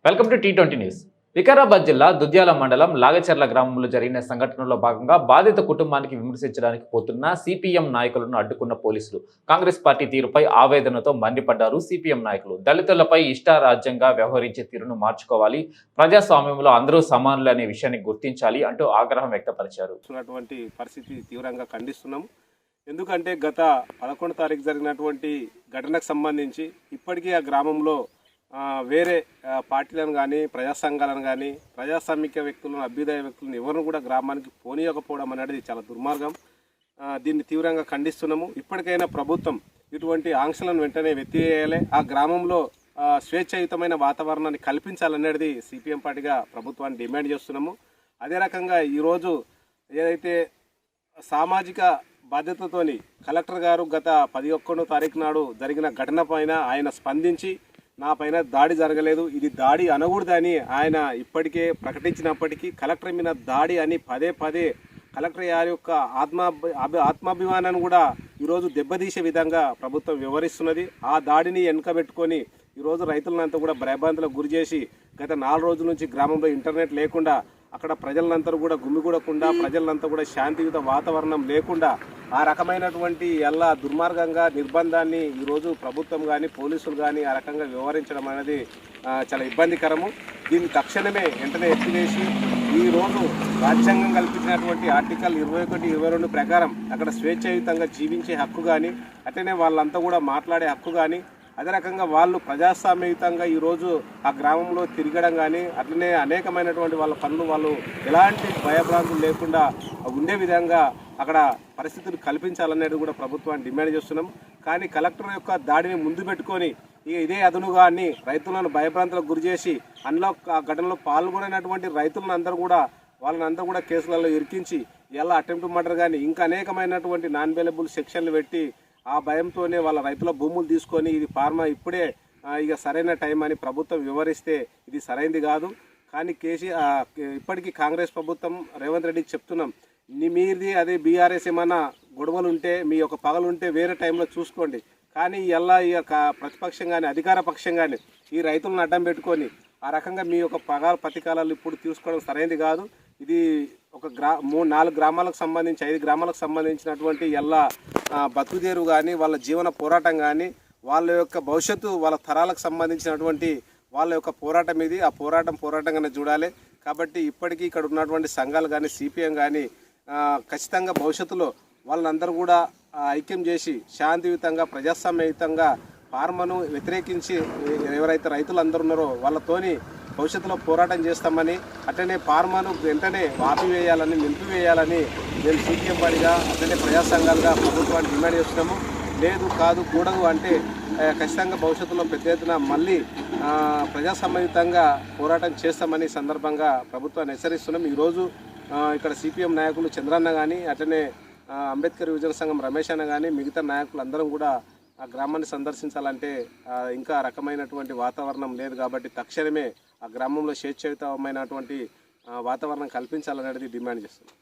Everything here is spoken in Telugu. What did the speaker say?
Welcome to T20 news. Vikarabad జిల్లా దుద్యాల మండలం లాగచెర్ల గ్రామంలో జరిగిన సంఘటనలో భాగంగా బాధిత కుటుంబానికి విమర్శించడానికి పోతున్న సిపిఎం నాయకులను అడ్డుకున్న పోలీసులు కాంగ్రెస్ పార్టీ తీరుపై ఆవేదనతో మండిపడ్డారు. సిపిఎం నాయకులు దళితులపై ఇష్టారాజ్యంగా వ్యవహరించే తీరును మార్చుకోవాలి, ప్రజాస్వామ్యంలో అందరూ సమానులు అనే విషయాన్ని గుర్తించాలి అంటూ ఆగ్రహం వ్యక్తపరిచారు. పరిస్థితి తీవ్రంగా ఖండిస్తున్నాము. ఎందుకంటే గత 11వ తారీఖు జరిగినటువంటి ఘటనకు సంబంధించి ఇప్పటికీ ఆ గ్రామంలో వేరే పార్టీలను కానీ ప్రజా సంఘాలను కానీ ప్రజాస్వామిక వ్యక్తులను అభ్యుదయ వ్యక్తులను ఎవరిని కూడా గ్రామానికి పోనీయకపోవడం అనేది చాలా దుర్మార్గం. దీన్ని తీవ్రంగా ఖండిస్తున్నాము. ఇప్పటికైనా ప్రభుత్వం ఇటువంటి ఆంక్షలను వెంటనే ఎత్తివేయాలి, ఆ గ్రామంలో స్వేచ్ఛాయుతమైన వాతావరణాన్ని కల్పించాలనేది సిపిఎం పార్టీగా ప్రభుత్వాన్ని డిమాండ్ చేస్తున్నాము. అదే రకంగా ఈరోజు ఏదైతే సామాజిక బాధ్యతతోని కలెక్టర్ గారు గత 11వ తారీఖు నాడు జరిగిన ఘటన పైన ఆయన స్పందించి నా పైన దాడి జరగలేదు, ఇది దాడి అనకూడదని ఆయన ఇప్పటికే ప్రకటించినప్పటికీ కలెక్టర్ మీద దాడి అని పదే పదే కలెక్టర్ గారి యొక్క ఆత్మాభిమానాన్ని కూడా ఈరోజు దెబ్బతీసే విధంగా ప్రభుత్వం వ్యవహరిస్తున్నది. ఆ దాడిని వెనుకబెట్టుకొని ఈరోజు రైతులంతా కూడా భయభ్రాంతులకు గురి చేసి గత 4 రోజుల నుంచి గ్రామంలో ఇంటర్నెట్ లేకుండా అక్కడ ప్రజలంతా కూడా గుమిగూడకుండా ప్రజలంతా కూడా శాంతియుత వాతావరణం లేకుండా ఆ రకమైనటువంటి ఎలా దుర్మార్గంగా నిర్బంధాన్ని ఈరోజు ప్రభుత్వం కానీ పోలీసులు కానీ ఆ రకంగా వ్యవహరించడం అనేది చాలా ఇబ్బందికరము. దీన్ని తక్షణమే వెంటనే ఎత్తివేసి ఈరోజు రాజ్యాంగం కల్పించినటువంటి ఆర్టికల్ 21, 22 ప్రకారం అక్కడ స్వేచ్ఛాయుతంగా జీవించే హక్కు కానీ అట్లనే వాళ్ళంతా కూడా మాట్లాడే హక్కు కానీ అదే రకంగా వాళ్ళు ప్రజాస్వామ్యయుతంగా ఈరోజు ఆ గ్రామంలో తిరగడం కానీ అట్లనే అనేకమైనటువంటి వాళ్ళ పనులు వాళ్ళు ఎలాంటి భయభ్రాంతులు లేకుండా ఉండే విధంగా అక్కడ పరిస్థితులు కల్పించాలనేది కూడా ప్రభుత్వాన్ని డిమాండ్ చేస్తున్నాం. కానీ కలెక్టర్ యొక్క దాడిని ముందు పెట్టుకొని ఇదే అదునుగా అన్ని రైతులను భయభ్రాంతులకు గురి చేసి అందులో ఆ ఘటనలో పాల్గొనేటువంటి రైతులను అందరూ కూడా వాళ్ళని కూడా కేసులలో ఇరికించి ఎలా అటెంప్ట్ మర్డర్ కానీ ఇంకా అనేకమైనటువంటి నాన్ అవైలబుల్ సెక్షన్లు పెట్టి ఆ భయంతోనే వాళ్ళ రైతుల భూములు తీసుకొని ఇది ఫార్మా ఇప్పుడే ఇక సరైన టైం అని ప్రభుత్వం వివరిస్తే ఇది సరైనది కాదు. కానీ ఇప్పటికీ కాంగ్రెస్ ప్రభుత్వం రేవంత్ రెడ్డికి చెప్తున్నాం, మీది అదే బీఆర్ఎస్ ఏమైనా గొడవలు ఉంటే మీ యొక్క పగలు ఉంటే వేరే టైంలో చూసుకోండి, కానీ ఇలా ఈ యొక్క ప్రతిపక్షం కానీ అధికార పక్షం కానీ ఈ రైతులను అడ్డం పెట్టుకొని ఆ రకంగా మీ యొక్క ప్రతీకారాలు ఇప్పుడు తీసుకోవడం సరైనది కాదు. ఇది ఒక 4 గ్రామాలకు సంబంధించి 5 గ్రామాలకు సంబంధించినటువంటి ఎలా బతుకుదేరు కానీ వాళ్ళ జీవన పోరాటం కానీ వాళ్ళ యొక్క భవిష్యత్తు వాళ్ళ తరాలకు సంబంధించినటువంటి వాళ్ళ యొక్క పోరాటం ఇది. ఆ పోరాటంగానే చూడాలి. కాబట్టి ఇప్పటికీ ఇక్కడ ఉన్నటువంటి సంఘాలు కానీ సిపిఎం కానీ ఖచ్చితంగా భవిష్యత్తులో వాళ్ళందరూ కూడా ఐక్యం చేసి శాంతియుతంగా ప్రజాస్వామ్యయుతంగా ఫార్మాను వ్యతిరేకించి ఎవరైతే రైతులు అందరూ ఉన్నారో వాళ్ళతోని భవిష్యత్తులో పోరాటం చేస్తామని అట్లనే ఫార్మాను వెంటనే ఆపివేయాలని నిలిపివేయాలని మేము సిపిఎం పార్టీగా అట్లనే ప్రజా సంఘాలుగా ప్రభుత్వాన్ని డిమాండ్ చేస్తున్నాము. లేదు కాదు కూడదు అంటే ఖచ్చితంగా భవిష్యత్తులో పెద్ద ఎత్తున మళ్ళీ ప్రజాసమ్మయుతంగా పోరాటం చేస్తామని సందర్భంగా ప్రభుత్వాన్ని హెచ్చరిస్తున్నాం. ఈరోజు ఇక్కడ సిపిఎం నాయకులు చంద్రన్న కానీ అట్లనే అంబేద్కర్ యువజన సంఘం రమేష్ అన్న కానీ మిగతా నాయకులు అందరం కూడా ఆ గ్రామాన్ని సందర్శించాలంటే ఇంకా రకమైనటువంటి వాతావరణం లేదు. కాబట్టి తక్షణమే ఆ గ్రామంలో స్వేచ్ఛాయుతమైనటువంటి వాతావరణం కల్పించాలనేది డిమాండ్ చేస్తున్నాం.